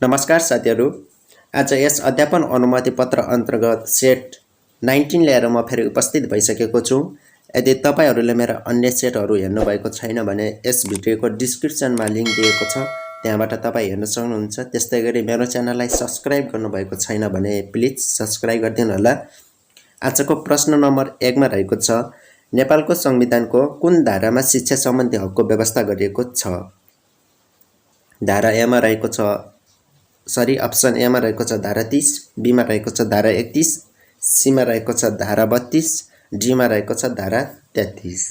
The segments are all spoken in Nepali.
नमस्कार साथीहरू। आज यस अध्यापन अनुमति पत्र अन्तर्गत सेट 19 ल्याएर म फेरि उपस्थित भइसकेको छु। यदि तपाईहरूले मेरा अन्य सेटहरू हेर्नुभएको छैन भने यस भिडियोको डिस्क्रिप्सनमा लिङ्क दिएको छ, त्यहाँबाट तपाईँ हेर्न सक्नुहुन्छ। त्यस्तै गरी मेरो च्यानललाई सब्स्क्राइब गर्नुभएको छैन भने प्लिज सब्स्क्राइब गरिदिनु होला। आजको प्रश्न नम्बर 1 मा रहेको छ, नेपालको संविधानको कुन धारामा शिक्षा सम्बन्धी हकको व्यवस्था गरिएको छ? धारा ए मा रहेको छ अप्सन ए मा रहेको छ धारा 30, बी मा रहेको छ धारा 31, सी मा रहेको छ धारा 32, डी मा रहेको छ धारा 33।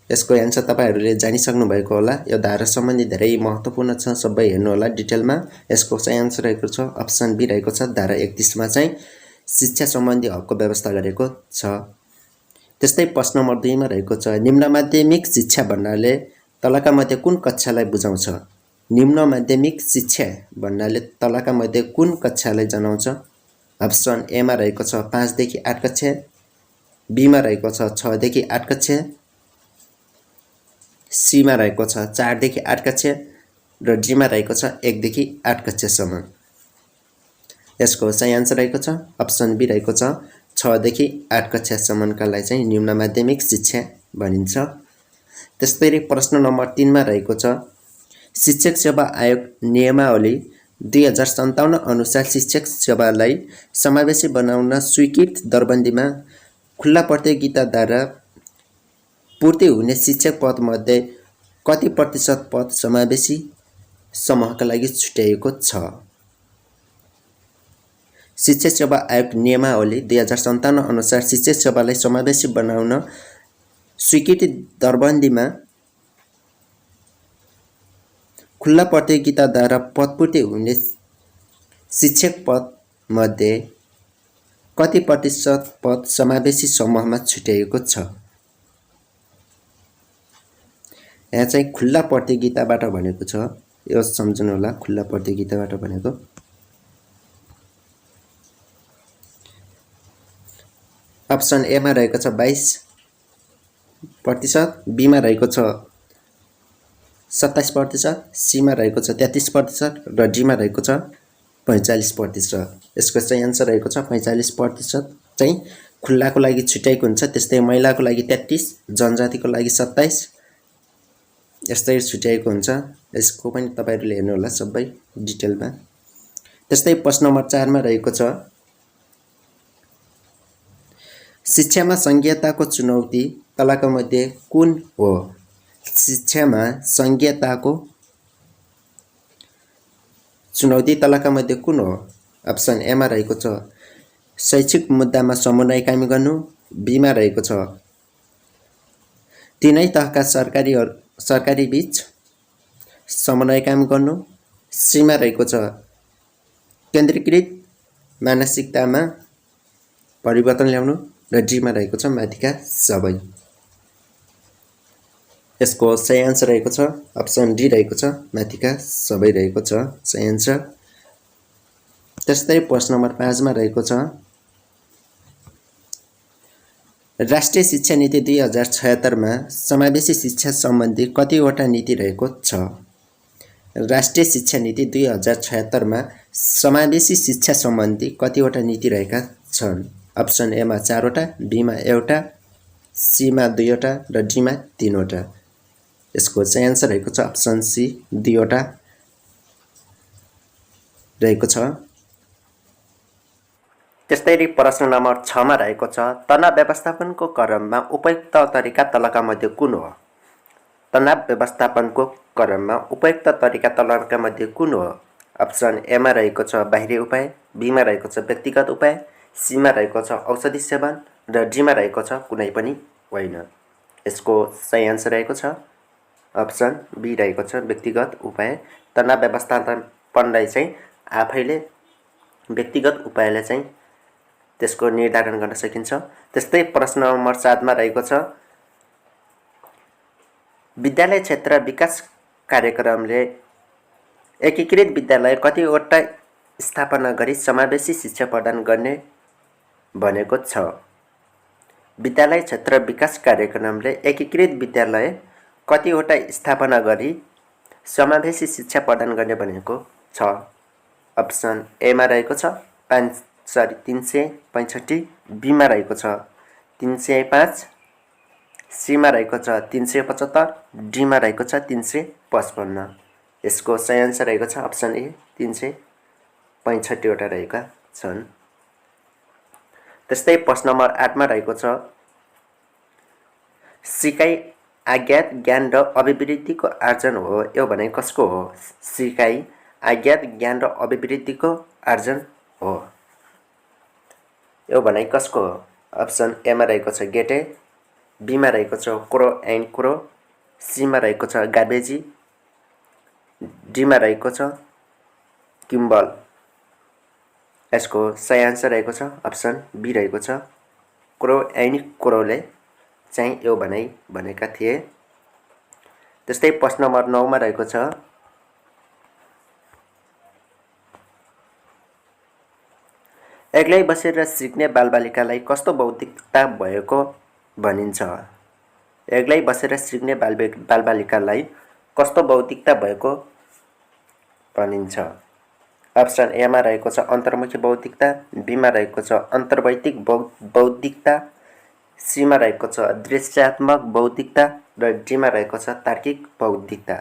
यसको एन्सर तपाईहरूले जानिसक्नु भएको होला। यो धारा सम्बन्धी धेरै महत्त्वपूर्ण छ, सबै हेर्नु होला डिटेलमा। यसको चाहिँ एन्सर रहेको छ अप्सन बी रहेको छ धारा 31 मा चाहिँ शिक्षा सम्बन्धी हकको व्यवस्था गरेको छ। त्यस्तै प्रश्न नम्बर 2 मा रहेको छ, निम्न माध्यमिक शिक्षा भन्नाले तलका मध्ये कुन कक्षालाई बुझाउँछ? निम्न माध्यमिक शिक्षा भन्नाले तलका मध्ये कुन कक्षालाई जनाउँछ? अप्सन ए मा रहेको छ 5 देखि 8 कक्षा, बी मा रहेको छ 6 देखि 8 कक्षा, सी मा रहेको छ 4 देखि 8 कक्षा र डी मा रहेको छ 1 देखि 8 कक्षासम्म। यसको चाहिँ आन्सर रहेको छ अप्सन बी रहेको छ 6 देखि 8 कक्षासम्मकालाई चाहिँ निम्न माध्यमिक शिक्षा भनिन्छ। त्यसैगरी प्रश्न नम्बर 3 मा रहेको छ, शिक्षक सेवा आयोग नियमावली 2057 अनुसार शिक्षक सेवालाई समावेशी बनाउन स्वीकृत दरबन्दीमा खुल्ला प्रतियोगिताद्वारा पूर्ति हुने शिक्षक पदमध्ये कति प्रतिशत पद समावेशी समूहका लागि छुट्याइएको छ? शिक्षक सेवा आयोग नियमावली 2057 अनुसार शिक्षक सेवालाई समावेशी बनाउन स्वीकृति दरबन्दीमा खुल्ला प्रतियोगिताद्वारा पदपूर्ति हुने शिक्षक पद मध्ये कति प्रतिशत पद समावेशी समूहमा छुट्याइएको छ? यहाँ चाहिँ खुल्ला प्रतियोगिताबाट भनेको छ, यो सम्झनु होला। खुल्ला प्रतियोगिताबाट भनेको अप्सन ए मा रहेको छ 22%, बी मा रहेको छ 27%, सी मा रहेको छ 33% र डी मा रहेको छ 45%। यसको चाहिँ आन्सर रहेको छ 45% चाहिँ खुल्लाको लागि छुट्याइएको हुन्छ। त्यस्तै महिलाको लागि 33, जनजातिको लागि 27 यस्तै छुट्याइएको हुन्छ। यसको पनि तपाईहरुले हेर्नु होला सबै डिटेलमा। त्यस्तै प्रश्न नम्बर 4 मा रहेको छ, शिक्षामा संघीयताको चुनौती तलका मध्ये कुन हो? शिक्षामा संघीयताको चुनौती तलका मध्ये कुन हो? अप्सन ए मा रहेको छ शैक्षिक मुद्दामा समन्वय कायम गर्नु, बी मा रहेको छ तीनै तहका सरकारी बीच समन्वय कायम गर्नु, सी मा रहेको छ केन्द्रीकृत मानसिकतामा परिवर्तन ल्याउनु र डी मा रहेको छ माथिका सबै। यसको सही आन्सर रहेको छ अप्सन डी रहेको छ माथिका सबै रहेको छ सही आन्सर। त्यस्तै प्रश्न नम्बर 5 मा रहेको छ, राष्ट्रिय शिक्षा नीति 2076 मा समावेशी शिक्षा सम्बन्धी कतिवटा नीति रहेको छ? राष्ट्रिय शिक्षा नीति 2076 मा समावेशी शिक्षा सम्बन्धी कतिवटा नीति रहेका छन्? अप्सन ए मा 4 वटा, बी मा 1 वटा, सी मा 2 वटा र डी मा 3 वटा। यसको चाहिँ आन्सर रहेको छ अप्सन सी 2 वटा रहेको छ। त्यस्तै प्रश्न नम्बर 6 मा रहेको छ, तनाव व्यवस्थापनको क्रममा उपयुक्त तरिका तलका मध्ये कुन हो? तनाव व्यवस्थापनको क्रममा उपयुक्त तरिका तलका मध्ये कुन हो? अप्सन ए मा रहेको छ बाहिरी उपाय, बी मा रहेको छ व्यक्तिगत उपाय, सी मा रहेको छ औषधि सेवन र डी मा रहेको छ कुनै पनि होइन। यसको सही आन्सर रहेको छ अप्सन बी रहेको छ व्यक्तिगत उपाय। तनाव व्यवस्थापनलाई चाहिँ आफैले व्यक्तिगत उपायले चाहिँ त्यसको निर्धारण गर्न सकिन्छ। त्यस्तै प्रश्न नम्बर 7 मा रहेको छ, विद्यालय क्षेत्र विकास कार्यक्रमले एकीकृत विद्यालय कतिवटा स्थापना गरी समावेशी शिक्षा प्रदान गर्ने भनेको छ? विद्यालय क्षेत्र विकास कार्यक्रमले एकीकृत विद्यालय कतिवटा स्थापना गरी समावेशी शिक्षा प्रदान गर्ने भनेको छ। अप्सन एमा रहेको छ 365, बीमा रहेको छ 305, सीमा रहेको छ 375, डीमा रहेको छ 355। यसको सही आन्सर रहेको छ अप्सन ए 365 वटा रहेका छन्। त्यस्तै प्रश्न नम्बर 8 मा रहेको छ सिकाइ अज्ञात ज्ञान र अभिवृद्धिको आर्जन हो, यो भने कसको हो? सिकाइ अज्ञात ज्ञान र अभिवृद्धिको आर्जन हो, यो भने कसको हो? अप्सन एमा रहेको छ गेटे, बीमा रहेको छ क्रो एन्ड क्रो, सीमा रहेको छ गार्बेजी, डीमा रहेको छ किम्बल। यसको सही आन्सर रहेको छ अप्सन बी रहेको छ क्रो एन्ड क्रोले चाहिँ यो भनाइ भनेका थिए। त्यस्तै प्रश्न नम्बर 9 मा रहेको छ एक्लै बसेर सिक्ने बालबालिकालाई कस्तो बौद्धिकता भएको भनिन्छ? एक्लै बसेर सिक्ने बालबालिकालाई कस्तो बौद्धिकता भएको भनिन्छ? अप्सन एमा रहेको छ अन्तर्मुखी बौद्धिकता, बीमा रहेको छ अन्तर्वैयक्तिक बौद्धिकता, सीमा रहेको छ दृश्यात्मक बौद्धिकता र डीमा रहेको छ तार्किक बौद्धिकता।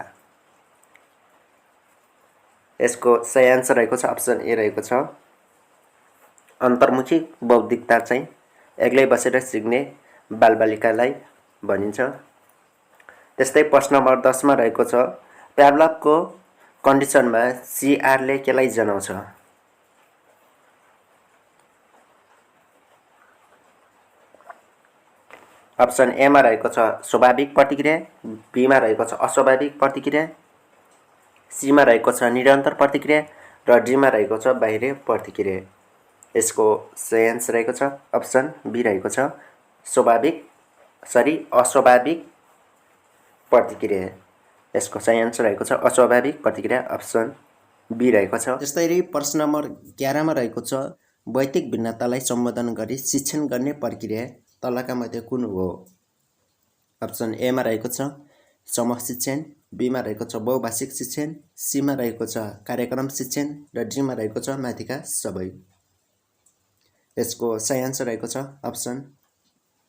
यसको सही आन्सर रहेको छ अप्सन ए रहेको छ अन्तर्मुखी बौद्धिकता चाहिँ एक्लै बसेर सिक्ने बालबालिकालाई भनिन्छ। त्यस्तै प्रश्न नम्बर 10 मा रहेको छ प्याभलभको कन्डिसनमा सीआरले केलाई जनाउँछ? अप्सन एमा रहेको छ स्वाभाविक प्रतिक्रिया, बीमा रहेको छ अस्वाभाविक प्रतिक्रिया, सीमा रहेको छ निरन्तर प्रतिक्रिया र डीमा रहेको छ बाहिरी प्रतिक्रिया। यसको सही आन्सर रहेको छ अप्सन बी रहेको छ अस्वाभाविक प्रतिक्रिया। यसको सही आन्सर रहेको छ अस्वाभाविक प्रतिक्रिया, अप्सन बी रहेको छ। त्यसरी प्रश्न नम्बर 11 मा रहेको छ वैयक्तिक भिन्नतालाई सम्बोधन गरी शिक्षण गर्ने प्रक्रिया तलका मध्ये कुन हो? अप्सन एमा रहेको छ समूह शिक्षण, बीमा रहेको छ बहुभाषिक शिक्षण, सीमा रहेको छ कार्यक्रम शिक्षण र डीमा रहेको छ माथिका सबै। यसको सही आन्सर रहेको छ अप्सन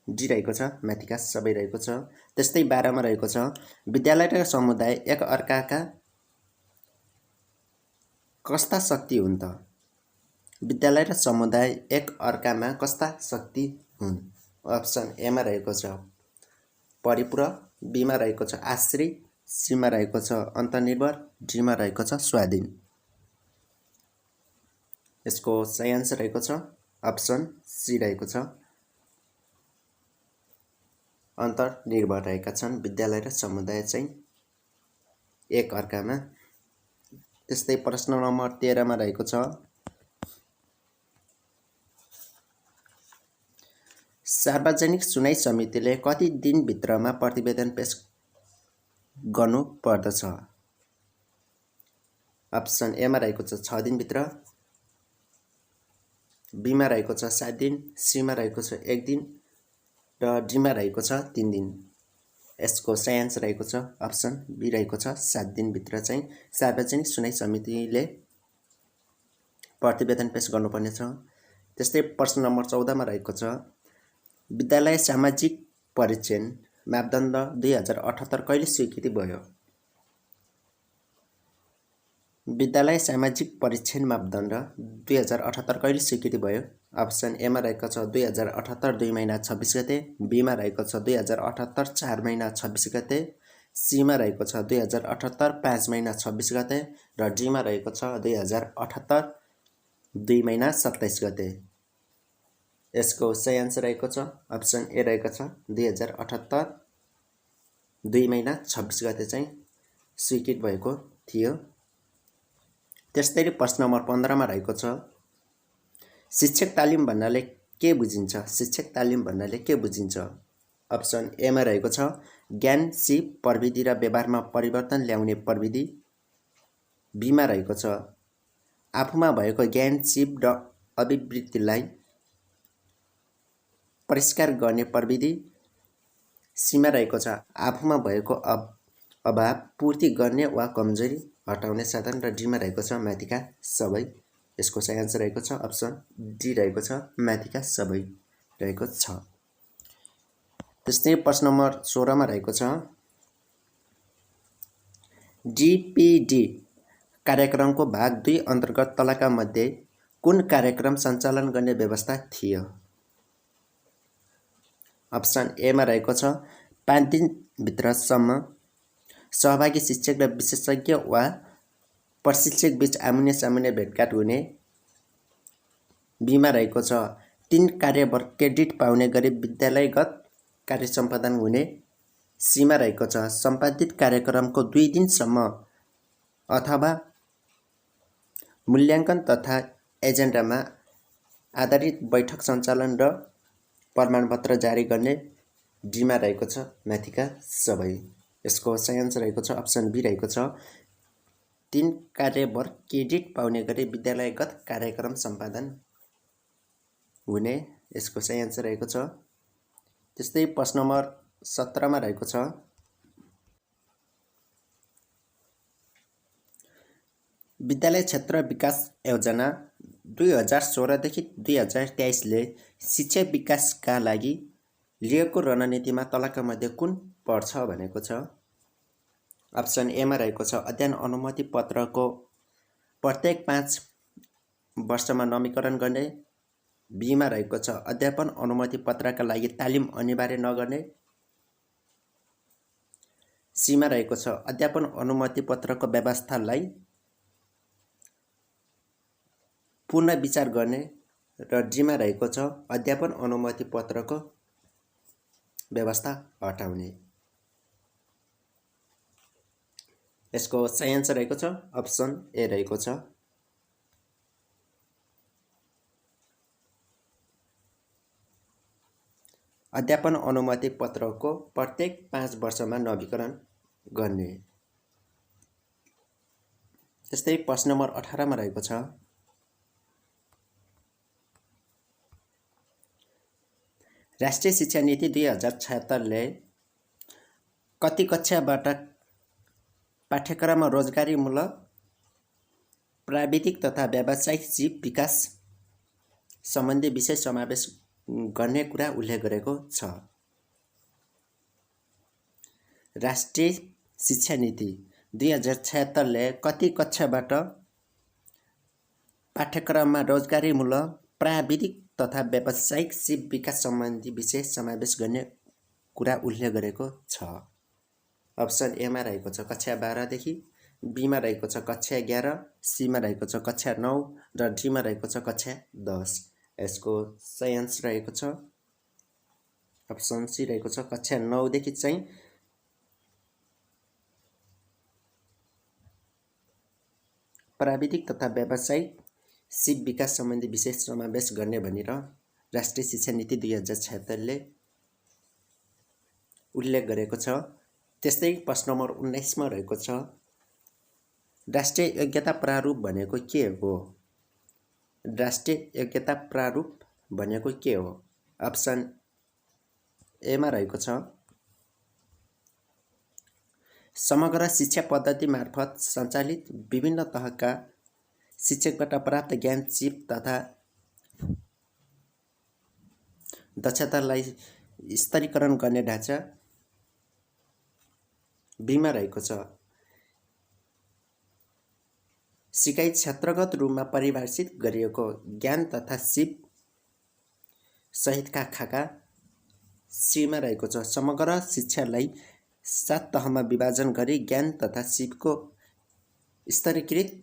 डी रहेको छ माथिका सबै रहेको छ। त्यस्तै 12 मा रहेको छ विद्यालय र समुदाय एक अर्काका कस्ता शक्ति हुन् त? विद्यालय र समुदाय एक अर्कामा कस्ता शक्ति हुन्? अप्सन एमा रहेको छ परिपूरक, बीमा रहेको छ आश्रित, सीमा रहेको छ अन्तर्निर्भर, डीमा रहेको छ स्वाधीन। यसको सही आन्सर रहेको छ अप्सन सी रहेको छ अन्तर्निर्भर रहेका छन् विद्यालय र समुदाय चाहिँ एक अर्कामा। त्यस्तै प्रश्न नम्बर 13 मा रहेको छ सार्वजनिक सुनाइ समितिले कति दिनभित्रमा प्रतिवेदन पेश गर्नु पर्दछ? अप्सन एमा रहेको छ 6 दिनभित्र, बीमा रहेको छ 7 दिन, सीमा रहेको छ 1 दिन र डीमा रहेको छ 3 दिन। यसको सही आन्सर रहेको छ अप्सन बी रहेको छ 7 दिनभित्र चाहिँ सार्वजनिक सुनाइ समितिले प्रतिवेदन पेश गर्नुपर्ने छ। त्यस्तै प्रश्न नम्बर 14 मा रहेको छ विद्यालय सामाजिक परीक्षण मापदण्ड 2078 कहिले स्वीकृति भयो? विद्यालय सामाजिक परीक्षण मापदण्ड 2078 कहिले स्वीकृति भयो? अप्सन एमा रहेको छ 2078 2 महिना 26 गते, बीमा रहेको छ 2078 4 महिना 26 गते, सीमा रहेको छ 2078 5 महिना 26 गते र डीमा रहेको छ 2078 2 महिना 27 गते। यसको सही आन्सर रहेको छ अप्सन ए रहेको छ 2078 2 महिना 26 गते चाहिँ स्वीकृत भएको थियो। त्यस्तै प्रश्न नम्बर 15 मा रहेको छ शिक्षक तालिम भन्नाले के बुझिन्छ? शिक्षक तालिम भन्नाले के बुझिन्छ? अप्सन एमा रहेको छ ज्ञान, सिप, प्रविधि र व्यवहारमा परिवर्तन ल्याउने प्रविधि, बीमा रहेको छ आफूमा भएको ज्ञान, सिप र अभिवृद्धिलाई परिष्कार गर्ने प्रविधि, सीमा रहेको छ आफूमा भएको अभाव पूर्ति गर्ने वा कमजोरी हटाउने साधन र डीमा रहेको छ माथिका सबै। यसको सही आन्सर रहेको छ अप्सन डी रहेको छ, माथिका सबै रहेको छ। त्यस्तै प्रश्न नम्बर 16 मा रहेको छ डीपीडी कार्यक्रमको भाग 2 अन्तर्गत तलका मध्ये कुन कार्यक्रम सञ्चालन गर्ने व्यवस्था थियो? अप्सन ए मा रहेको छ 5 दिनभित्रसम्म सहभागी शिक्षक र विशेषज्ञ वा प्रशिक्षक बीच आमुन्ने सामुन्ने भेटघाट हुने। बीमा रहेको छ 3 कार्यवर्ग क्रेडिट पाउने गरी विद्यालयगत कार्य सम्पादन हुने। सीमा रहेको छ सम्पादित कार्यक्रमको 2 दिनसम्म अथवा मूल्याङ्कन तथा एजेन्डामा आधारित बैठक सञ्चालन र प्रमाणपत्र जारी गर्ने। डीमा रहेको छ माथिका सबै। यसको सही आन्सर रहेको छ अप्सन बी रहेको छ 3 कार्यवर्ग क्रेडिट पाउने गरी विद्यालयगत कार्यक्रम सम्पादन हुने। यसको सही आन्सर रहेको छ। त्यस्तै प्रश्न नम्बर 17 मा रहेको छ विद्यालय क्षेत्र विकास योजना 2016 देखि 2023 ले शिक्षा विकासका लागि लिएको रणनीतिमा तलका मध्ये कुन पर्छ भनेको छ? अप्सन ए मा रहेको छ अध्ययन अनुमति पत्रको प्रत्येक 5 वर्षमा नवीकरण गर्ने। बीमा रहेको छ अध्यापन अनुमति पत्रका लागि तालिम अनिवार्य नगर्ने। सीमा रहेको छ अध्यापन अनुमति पत्रको व्यवस्थालाई पुनः विचार गर्ने। र डीमा रहेको छ अध्यापन अनुमति पत्रको व्यवस्था हटाउने। यसको सही आन्सर रहेको छ अप्सन ए रहेको छ। अध्यापन अनुमति पत्रको प्रत्येक 5 वर्षमा नवीकरण गर्ने। त्यस्तै प्रश्न नम्बर 18 मा रहेको छ राष्ट्रिय शिक्षा नीति 2076 ले कति कक्षाबाट पाठ्यक्रममा रोजगारीमूलक प्राविधिक तथा व्यावसायिक जीव विकास सम्बन्धी विषय समावेश गर्ने कुरा उल्लेख गरेको छ? राष्ट्रिय शिक्षा नीति 2076 ले कति कक्षाबाट पाठ्यक्रममा रोजगारीमूलक प्राविधिक तथा व्यावसायिक जीव विकास सम्बन्धी विषय समावेश गर्ने कुरा उल्लेख गरेको छ? अप्सन ए मा रहेको छ कक्षा 12 देखि, बीमा रहेको छ कक्षा 11, सीमा रहेको छ कक्षा 9 र डीमा रहेको छ कक्षा 10। यसको सही आन्सर रहेको छ अप्सन सी रहेको छ कक्षा 9 देखि चाहिँ प्राविधिक तथा व्यावसायिक जीव विकास सम्बन्धी विषय समावेश गर्ने भनेर राष्ट्रिय शिक्षा नीति 2076 ले उल्लेख गरेको छ। त्यस्तै प्रश्न नम्बर 19 मा रहेको छ राष्ट्रिय योग्यता प्रारूप भनेको के हो? राष्ट्रिय योग्यता प्रारूप भनेको के हो? अप्सन ए मा रहेको छ समग्र शिक्षा पद्धति मार्फत सञ्चालित विभिन्न तहका शिक्षकबाट प्राप्त ज्ञान सिप तथा दक्षतालाई स्तरीकरण गर्ने ढाँचा। बीमा रहेको छ सिकाइ क्षेत्रगत रूपमा परिभाषित गरिएको ज्ञान तथा सिप सहितका खाका। सीमा रहेको छ समग्र शिक्षालाई 7 तहमा विभाजन गरी ज्ञान तथा सिपको स्तरीकृत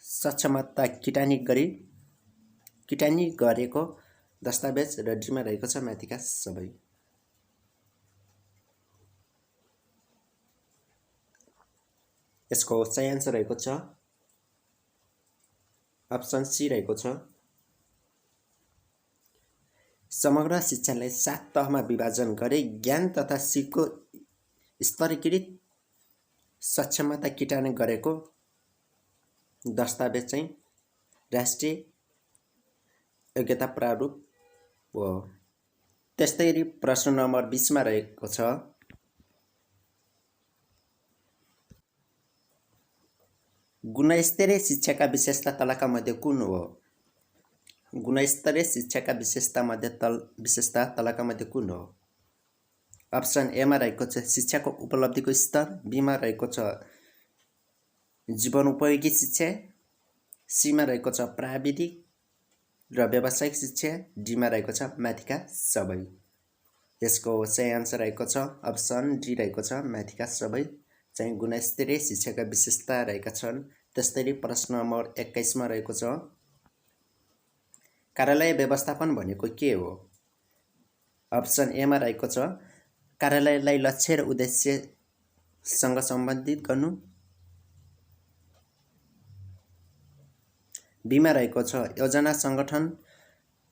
सक्षमता किटानी गरेको दस्तावेज। र डीमा रहेको छ माथिका सबै। यसको सही आन्सर रहेको छ अप्सन सी रहेको छ समग्र शिक्षालाई 7 तहमा विभाजन गरी ज्ञान तथा सिपको स्तरीकृत सक्षमता किटानी गरेको दस्तावेज चाहिँ राष्ट्रिय योग्यता प्रारूप हो। त्यस्तै प्रश्न नम्बर 20 मा रहेको छ गुणस्तरीय शिक्षाका विशेषता तलका मध्ये कुन हो? गुणस्तरीय शिक्षाका विशेषता तलका मध्ये कुन हो? अप्सन एमा रहेको छ शिक्षाको उपलब्धिको स्तर, बीमा रहेको छ जीवनोपयोगी शिक्षा, सीमा रहेको छ प्राविधिक र व्यावसायिक शिक्षा, डीमा रहेको छ माथिका सबै। यसको सही आन्सर रहेको छ अप्सन डी रहेको छ माथिका सबै चाहिँ गुणस्तरीय शिक्षाका विशेषता रहेका छन्। त्यसैले प्रश्न नम्बर 21 मा रहेको छ कार्यालय व्यवस्थापन भनेको के हो? अप्सन ए मा रहेको छ कार्यालयलाई लक्ष्य र उद्देश्यसँग सम्बन्धित गर्नु, बीमा रहेको छ योजना संगठन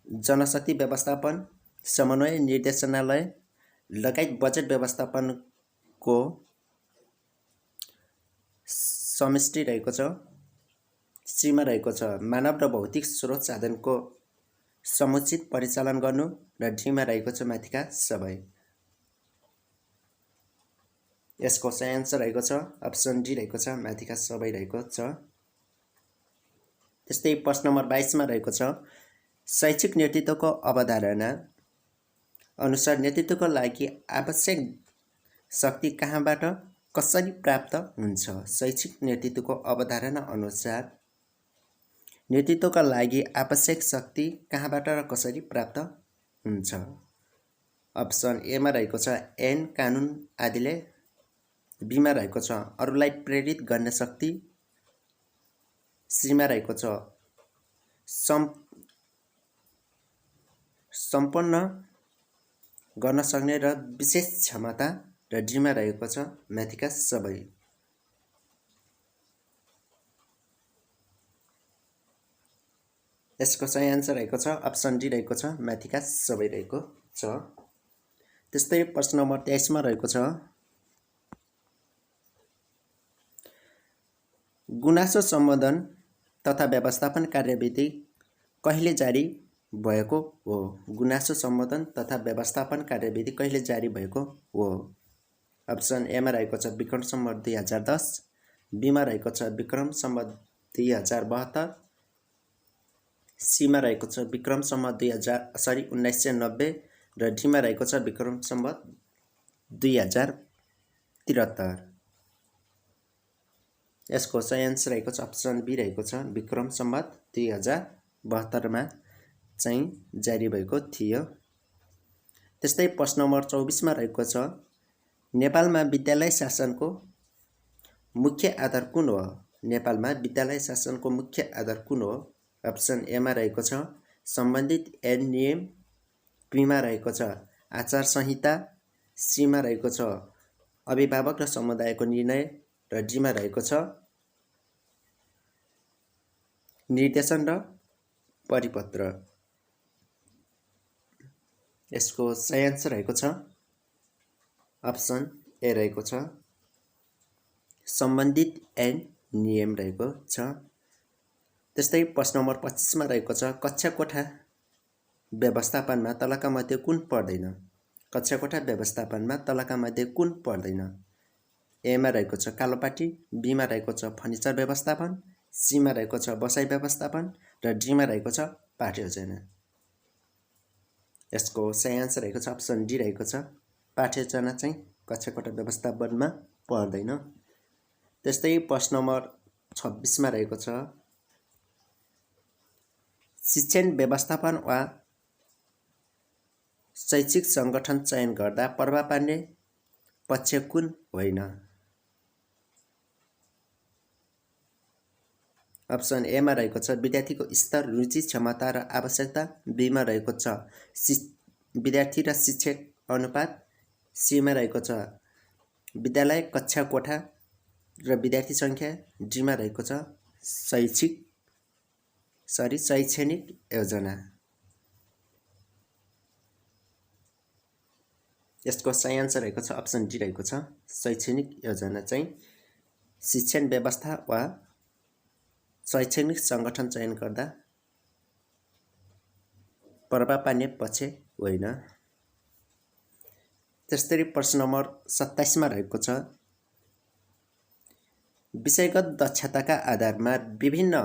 जनशक्ति व्यवस्थापन समन्वय निर्देशनालय लगायत बजेट व्यवस्थापनको समष्टि रहेको छ, सीमा रहेको छ मानव र भौतिक स्रोत साधनको समुचित परिचालन गर्नु र डीमा रहेको छ माथिका सबै। यसको सही आन्सर रहेको छ अप्सन डी रहेको छ माथिका सबै रहेको छ। त्यस्तै प्रश्न नम्बर 22 मा रहेको छ शैक्षिक नेतृत्वको अवधारणा अनुसार नेतृत्वको लागि आवश्यक शक्ति कहाँबाट कसरी प्राप्त हुन्छ? शैक्षिक नेतृत्वको अवधारणा अनुसार नेतृत्वका लागि आवश्यक शक्ति कहाँबाट र कसरी प्राप्त हुन्छ? अप्सन ए मा रहेको छ ऐन कानुन आदिले, बीमा रहेको छ अरूलाई प्रेरित गर्ने शक्ति, सीमा रहेको छ सम्पन्न गर्न सक्ने र विशेष क्षमता र डीमा रहेको छ माथिका सबै। यसको सही आन्सर रहेको छ अप्सन डी रहेको छ माथिका सबै रहेको छ। त्यस्तै प्रश्न नम्बर 23 मा रहेको छ गुनासो सम्बोधन तथा व्यवस्थापन कार्यविधि कहिले जारी भएको हो? गुनासो सम्बोधन तथा व्यवस्थापन कार्यविधि कहिले जारी भएको हो? अप्सन ए मा रहेको छ विक्रम सम्वत 2010, बीमा रहेको छ विक्रम सम्वत 2072, सीमा रहेको छ विक्रम सम्वत 1990 र डीमा रहेको छ विक्रम सम्वत 2073। यसको सही आन्सर रहेको छ अप्सन बी रहेको छ विक्रम सम्वत 2072 मा चाहिँ जारी भएको थियो। त्यस्तै प्रश्न नम्बर 24 मा रहेको छ नेपालमा विद्यालय शासनको मुख्य आधार कुन हो? नेपालमा विद्यालय शासनको मुख्य आधार कुन हो? अप्सन ए मा रहेको छ सम्बन्धित ऐन नियम, बीमा रहेको छ आचार संहिता, सीमा रहेको छ अभिभावक र समुदायको निर्णय र डीमा रहेको छ निर्देशन र परिपत्र। यसको सही आन्सर रहेको छ अप्सन ए रहेको छ सम्बन्धित ऐन नियम रहेको छ। त्यस्तै प्रश्न नम्बर 25 मा रहेको छ कक्षा कोठा व्यवस्थापनमा तलका मध्ये कुन पर्दैन? कक्षा कोठा व्यवस्थापनमा तलका मध्ये कुन पर्दैन? ए मा रहेको छ कालोपाटी, बीमा रहेको छ फर्निचर व्यवस्थापन, सीमा रहेको छ बसाइ व्यवस्थापन र डीमा रहेको छ पाठ्ययोजना। यसको सही आन्सर रहेको छ अप्सन डी रहेको छ पाठ्ययोजना चाहिँ कक्षा कोठा व्यवस्थापनमा पर्दैन। त्यस्तै प्रश्न नम्बर 26 मा रहेको छ शिक्षण व्यवस्थापन वा शैक्षिक संगठन चयन गर्दा प्रभाव पार्ने पक्ष कुन होइन? अप्सन ए मा रहेको छ विद्यार्थीको स्तर, रुचि, क्षमता र आवश्यकता, बीमा रहेको छ विद्यार्थी र शिक्षक अनुपात, सीमा रहेको छ विद्यालय कक्षा कोठा र विद्यार्थी संख्या, डीमा रहेको छ शैक्षणिक योजना। यसको सही आन्सर रहेको छ अप्सन डी रहेको छ शैक्षणिक योजना चाहिँ शिक्षण व्यवस्था वा शैक्षणिक संगठन चयन गर्दा प्रभाव पार्ने पक्ष होइन। त्यस्तै प्रश्न नम्बर 27 मा रहेको छ विषयगत दक्षताका आधारमा विभिन्न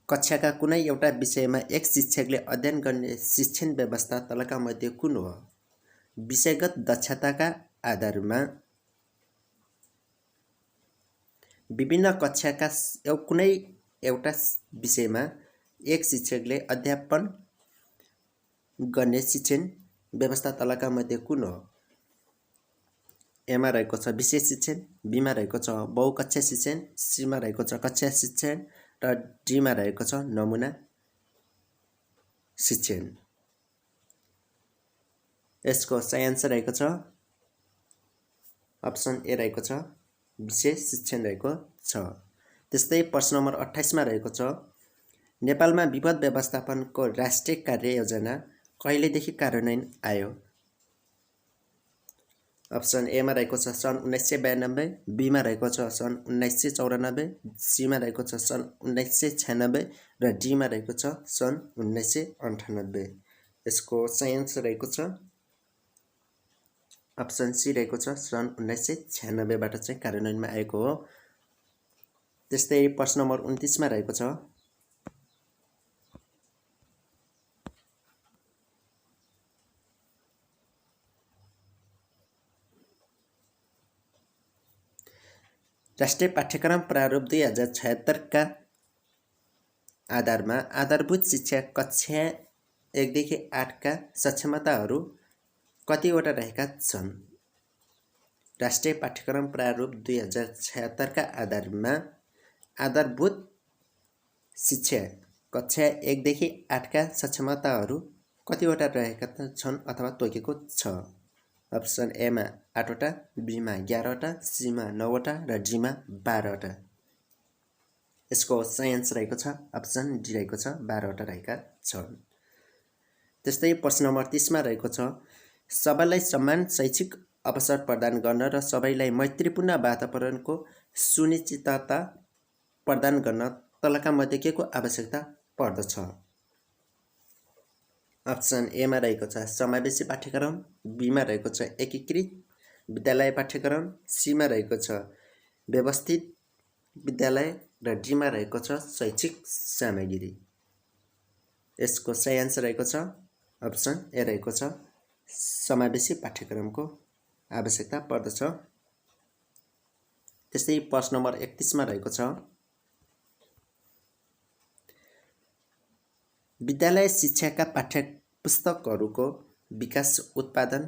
कक्षाका कुनै एउटा विषयमा एक शिक्षकले अध्ययन गर्ने शिक्षण व्यवस्था तलका मध्ये कुन हो? विषयगत दक्षताका आधारमा विभिन्न कक्षाका कुनै एउटा विषयमा एक शिक्षकले अध्यापन गर्ने शिक्षण व्यवस्था तलका मध्ये कुन हो? एमा रहेको छ विषय शिक्षण, बीमा रहेको छ बहुकक्षा शिक्षण, सीमा रहेको छ कक्षा शिक्षण र डीमा रहेको छ नमुना शिक्षण। यसको सही आन्सर रहेको छ अप्सन ए रहेको छ विषय शिक्षण रहेको छ। त्यस्तै प्रश्न नम्बर 28 मा रहेको छ नेपालमा विपद व्यवस्थापनको राष्ट्रिय कार्ययोजना कहिलेदेखि कार्यान्वयन आयो? अप्सन ए मा रहेको छ सन् 1992, बीमा रहेको छ सन् 1994, सीमा रहेको छ सन् 1996 र डीमा रहेको छ सन् 1998। यसको सही आन्सर रहेको छ अप्सन सी रहेको छ सन् 1996 बाट चाहिँ कार्यान्वयनमा आएको हो। त्यस्तै प्रश्न नम्बर 29 मा रहेको छ राष्ट्रिय पाठ्यक्रम प्रारूप 2076 का आधारमा आधारभूत शिक्षा कक्षा 1 देखि 8 का सक्षमताहरू कतिवटा रहेका छन्? राष्ट्रिय पाठ्यक्रम प्रारूप 2076 का आधारमा आधारभूत शिक्षा कक्षा 1 देखि 8 का सक्षमताहरू कतिवटा रहेका छन् अथवा तोकेको छ? अप्सन ए मा 8 वटा, बी मा 11 वटा, सी मा 9 वटा र डी मा 12 वटा। यसको सही आन्सर रहेको छ अप्सन डी रहेको छ 12 वटा रहेका छन्। त्यस्तै प्रश्न नम्बर 30 मा रहेको छ सबैलाई समान शैक्षिक अवसर प्रदान गर्न र सबैलाई मैत्रीपूर्ण वातावरणको सुनिश्चितता प्रदान गर्न तलका मध्ये के को आवश्यकता पर्दछ? अप्सन ए मा रहेको छ समावेशी पाठ्यक्रम, बी मा रहेको छ एकीकृत विद्यालय पाठ्यक्रम, सी मा रहेको छ व्यवस्थित विद्यालय र डी मा रहेको छ शैक्षिक सामग्री। यसको सही आन्सर रहेको छ अप्सन ए रहेको छ समावेशी पाठ्यक्रमको आवश्यकता पर्दछ। त्यस्तै प्रश्न नम्बर 31 मा रहेको छ विद्यालय शिक्षाका पाठ्यपुस्तकहरूको विकास, उत्पादन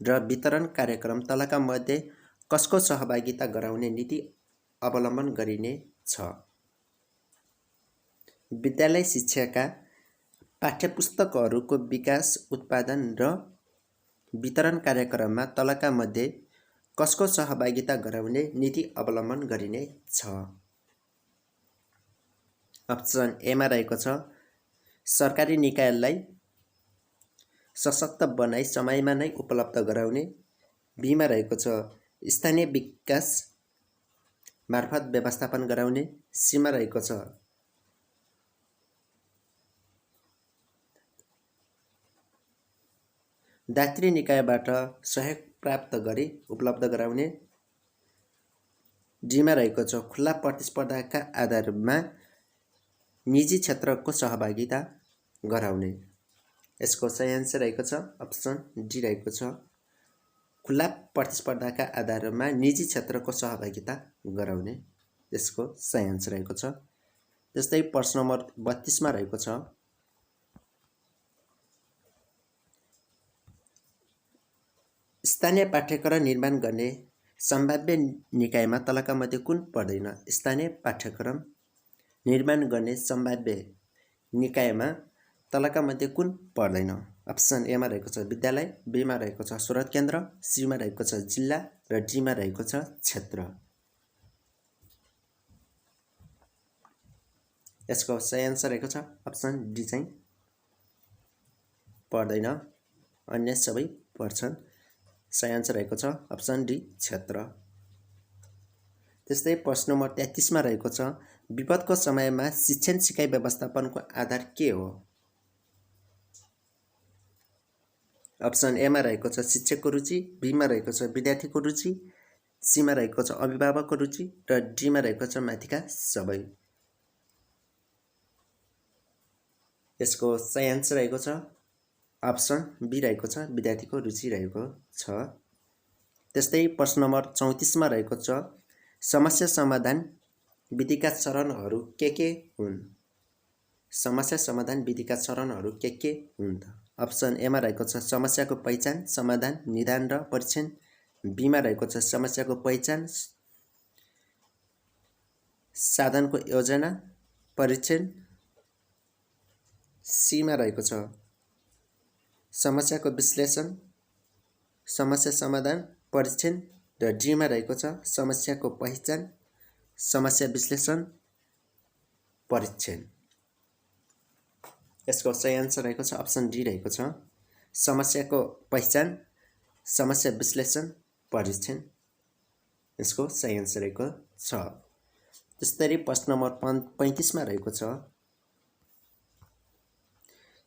र वितरण कार्यक्रम तलका मध्ये कसको सहभागिता गराउने नीति अवलम्बन गरिने छ? विद्यालय शिक्षाका पाठ्यपुस्तकहरूको विकास, उत्पादन र वितरण कार्यक्रममा तलका मध्ये कसको सहभागिता गराउने नीति अवलम्बन गरिने छ? अप्सन ए मा रहेको छ सरकारी निकायलाई सशक्त बनाई समयमा नै उपलब्ध गराउने, बी मा रहेको छ स्थानीय विकास मार्फत व्यवस्थापन गराउने, सी मा रहेको छ दात्री निकायबाट सहयोग प्राप्त गरी उपलब्ध गराउने, डी मा रहेको छ खुला प्रतिस्पर्धाका आधारमा निजी क्षेत्रको सहभागिता गराउने। यसको सही आन्सर रहेको छ अप्सन डी रहेको छ खुला प्रतिस्पर्धाका आधारमा निजी क्षेत्रको सहभागिता गराउने। यसको सही आन्सर रहेको छ। त्यस्तै प्रश्न नम्बर 32 मा रहेको छ स्थानीय पाठ्यक्रम निर्माण गर्ने सम्भाव्य निकायमा तलका मध्ये कुन पर्दैन? स्थानीय पाठ्यक्रम निर्माण गर्ने सम्भाव्य निकायमा तलका मध्ये कुन पर्दैन? अप्सन ए मा रहेको छ विद्यालय, बी मा रहेको छ स्रोत केन्द्र, सी मा रहेको छ जिल्ला र डी मा रहेको छ क्षेत्र। यसको सही आन्सर रहेको छ अप्सन डी चाहिँ पर्दैन, अन्य सबै पर्छन्। सही आन्सर रहेको छ अप्सन डी क्षेत्र। त्यस्तै प्रश्न नम्बर 33 मा रहेको छ विपदको समयमा शिक्षण सिकाइ व्यवस्थापनको आधार के हो? अप्सन ए मा रहेको छ शिक्षकको रुचि, बी मा रहेको छ विद्यार्थीको रुचि, सीमा रहेको छ अभिभावकको रुचि र डीमा रहेको छ माथिका सबै। यसको सही आन्सर रहेको छ अप्सन बी रहेको छ विद्यार्थीको रुचि रहेको छ। त्यस्तै प्रश्न नम्बर 34 मा रहेको छ समस्या समाधान विधिका चरणहरू के हुन्? समस्या समाधान विधिका चरणहरू के हुन् त? अप्सन ए मा रहेको छ समस्याको पहिचान, समाधान, निदान र परीक्षण। बी मा रहेको छ समस्याको पहिचान, साधनको योजना, परीक्षण। सी मा रहेको छ समस्याको विश्लेषण, समस्या समाधान, परीक्षण। र डी मा रहेको छ समस्याको पहिचान, समस्या विश्लेषण, परीक्षण। यसको सही आन्सर रहेको छ अप्सन डी रहेको छ समस्याको पहिचान, समस्या विश्लेषण, परीक्षण। यसको सही आन्सर रहेको छ। त्यसरी प्रश्न नम्बर 35 मा रहेको छ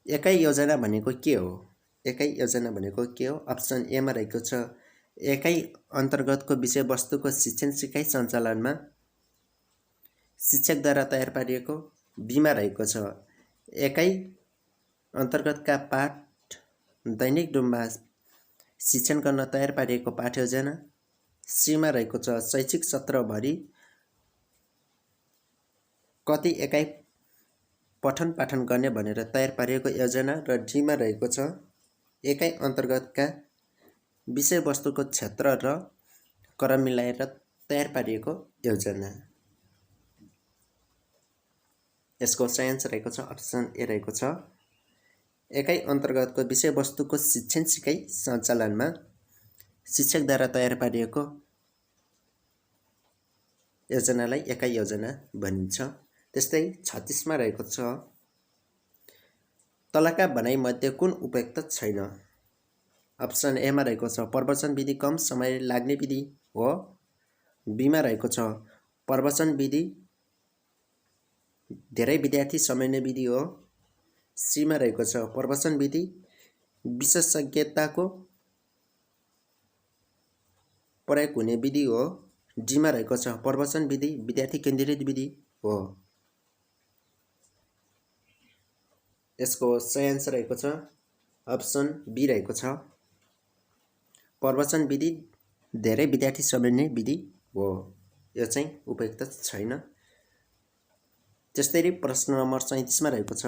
एकाइ योजना भनेको के हो? एकाइ योजना भनेको के हो? अप्सन ए मा रहेको छ एकाइ अन्तर्गतको विषयवस्तुको शिक्षण सिकाइ सञ्चालनमा शिक्षकद्वारा तयार पारिएको। बी मा रहेको छ एकाइ अन्तर्गतका पाठ दैनिक रूपमा शिक्षण गर्न तयार पारिएको पाठ योजना। सी मा रहेको छ शैक्षिक सत्रभरि कति एकाइ पठन पाठन गर्ने भनेर तयार पारिएको योजना। र डी मा रहेको छ एकाइ अन्तर्गतका विषयवस्तुको क्षेत्र र क्रम मिलाएर तयार पारिएको योजना। यसको सही आन्सर रहेको छ अप्सन ए रहेको छ एकाइ अन्तर्गतको विषयवस्तुको शिक्षण सिकाइ सञ्चालनमा शिक्षकद्वारा तयार पारिएको योजनालाई एकाइ योजना भनिन्छ। त्यस्तै 36 मा रहेको छ तलका भनाइमध्ये कुन उपयुक्त छैन? अप्सन ए मा रहेको छ प्रवचन विधि कम समय लाग्ने विधि हो। बी मा रहेको छ प्रवचन विधि धेरै विद्यार्थी समाउने विधि हो। सी मा रहेको छ प्रवचन विधि विशेषज्ञताको प्रयोग हुने विधि हो। डी मा रहेको छ प्रवचन विधि विद्यार्थी केन्द्रित विधि हो। यसको सही आन्सर रहेको छ अप्सन बी रहेको छ प्रवचन विधि धेरै विद्यार्थी समाउने विधि हो। यो चाहिँ उपयुक्त छैन। त्यस्तै प्रश्न नम्बर 37 मा रहेको छ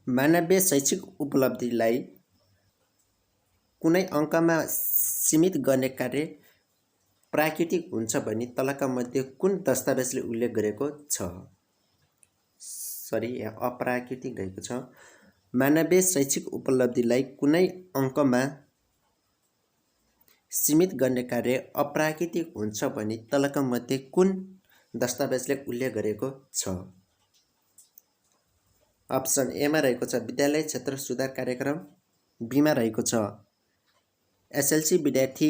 मानवीय शैक्षिक उपलब्धिलाई कुनै अङ्कमा सीमित गर्ने कार्य प्राकृतिक हुन्छ भनी तलका मध्ये कुन दस्तावेजले उल्लेख गरेको छ? यहाँ अप्राकृतिक रहेको छ। मानवीय शैक्षिक उपलब्धिलाई कुनै अङ्कमा सीमित गर्ने कार्य अप्राकृतिक हुन्छ भनी तलका मध्ये कुन दस्तावेजले उल्लेख गरेको छ? अप्सन ए मा रहेको छ विद्यालय क्षेत्र सुधार कार्यक्रम। बी मा रहेको छ एसएलसी विद्यार्थी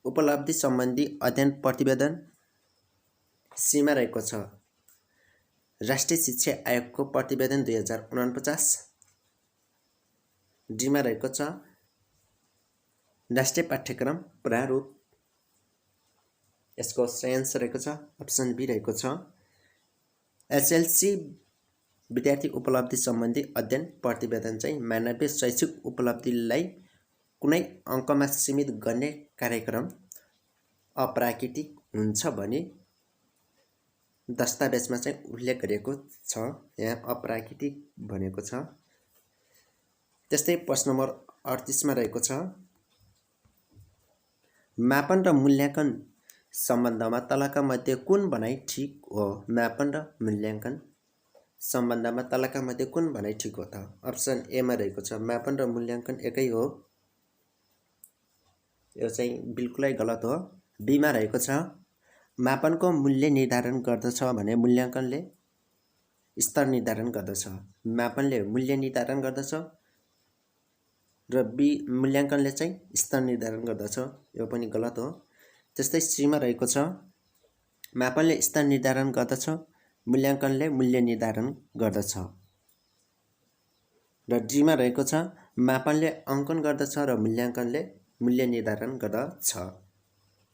उपलब्धि सम्बन्धी अध्ययन प्रतिवेदन। सी मा रहेको छ राष्ट्रिय शिक्षा आयोगको प्रतिवेदन 2049। डी मा रहेको छ राष्ट्रिय पाठ्यक्रम प्रारूप। यसको सही आन्सर रहेको छ अप्सन बी रहेको छ एसएलसी विद्यार्थी उपलब्धि सम्बन्धी अध्ययन प्रतिवेदन चाहिँ मानवीय शैक्षिक उपलब्धिलाई कुनै अङ्कमा सीमित गर्ने कार्यक्रम अप्राकृतिक हुन्छ भने दस्तावेजमा चाहिँ उल्लेख गरेको छ। यहाँ अप्राकृतिक भनेको छ। त्यस्तै प्रश्न नम्बर 38 मा रहेको छ मापन र मूल्याङ्कन सम्बन्धमा तलका मध्ये कुन भनाइ ठिक हो? मापन र मूल्याङ्कन सम्बन्धमा तलका मध्ये कुन भनाइ ठिक हो त? अप्सन ए मा रहेको छ मापन र मूल्याङ्कन एकै हो। यो चाहिँ बिल्कुलै गलत हो। बी मा रहेको छ मापनको मूल्य निर्धारण गर्दछ भने मूल्याङ्कनले स्तर निर्धारण गर्दछ। मापनले मूल्य निर्धारण गर्दछ र मूल्याङ्कनले चाहिँ स्तर निर्धारण गर्दछ। यो पनि गलत हो। त्यस्तै सी मा रहेको छ मापनले स्तर निर्धारण गर्दछ मूल्याङ्कनले मूल्य निर्धारण गर्दछ। र डीमा रहेको छ मापनले अङ्कन गर्दछ र मूल्याङ्कनले मूल्य निर्धारण गर्दछ।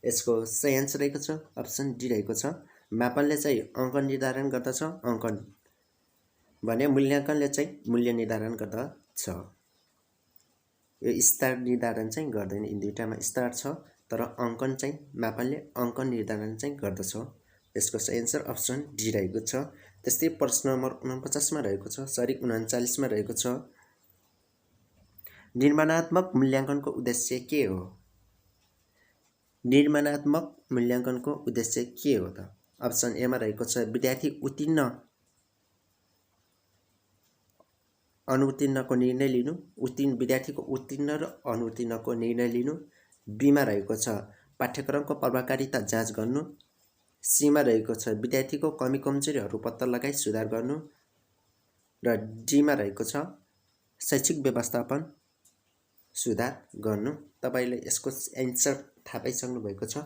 यसको सही आन्सर रहेको छ अप्सन डी रहेको छ। मापनले चाहिँ अङ्कन निर्धारण गर्दछ अङ्कन भने मूल्याङ्कनले चाहिँ मूल्य निर्धारण गर्दछ। यो स्टार निर्धारण चाहिँ गर्दैन, यी दुईटामा स्टार छ तर अङ्कन चाहिँ मापनले अङ्कन निर्धारण चाहिँ गर्दछ। यसको सही आन्सर अप्सन डी रहेको छ। त्यस्तै प्रश्न नम्बर 49 मा रहेको छ, सरी 39 मा रहेको छ, निर्माणात्मक मूल्याङ्कनको उद्देश्य के हो? निर्माणात्मक मूल्याङ्कनको उद्देश्य के हो त? अप्सन ए मा रहेको छ विद्यार्थी उत्तीर्ण अनुत्तीर्णको निर्णय लिनु, विद्यार्थीको उत्तीर्ण र अनुत्तीर्णको निर्णय लिनु। बीमा रहेको छ पाठ्यक्रमको प्रभावकारिता जाँच गर्नु। सीमा रहेको छ विद्यार्थीको कमी कमजोरीहरू पत्ता लगाई सुधार गर्नु। र डीमा रहेको छ शैक्षिक व्यवस्थापन सुधार गर्नु। तपाईले यसको एन्सर थाहा पाइसक्नु भएको छ।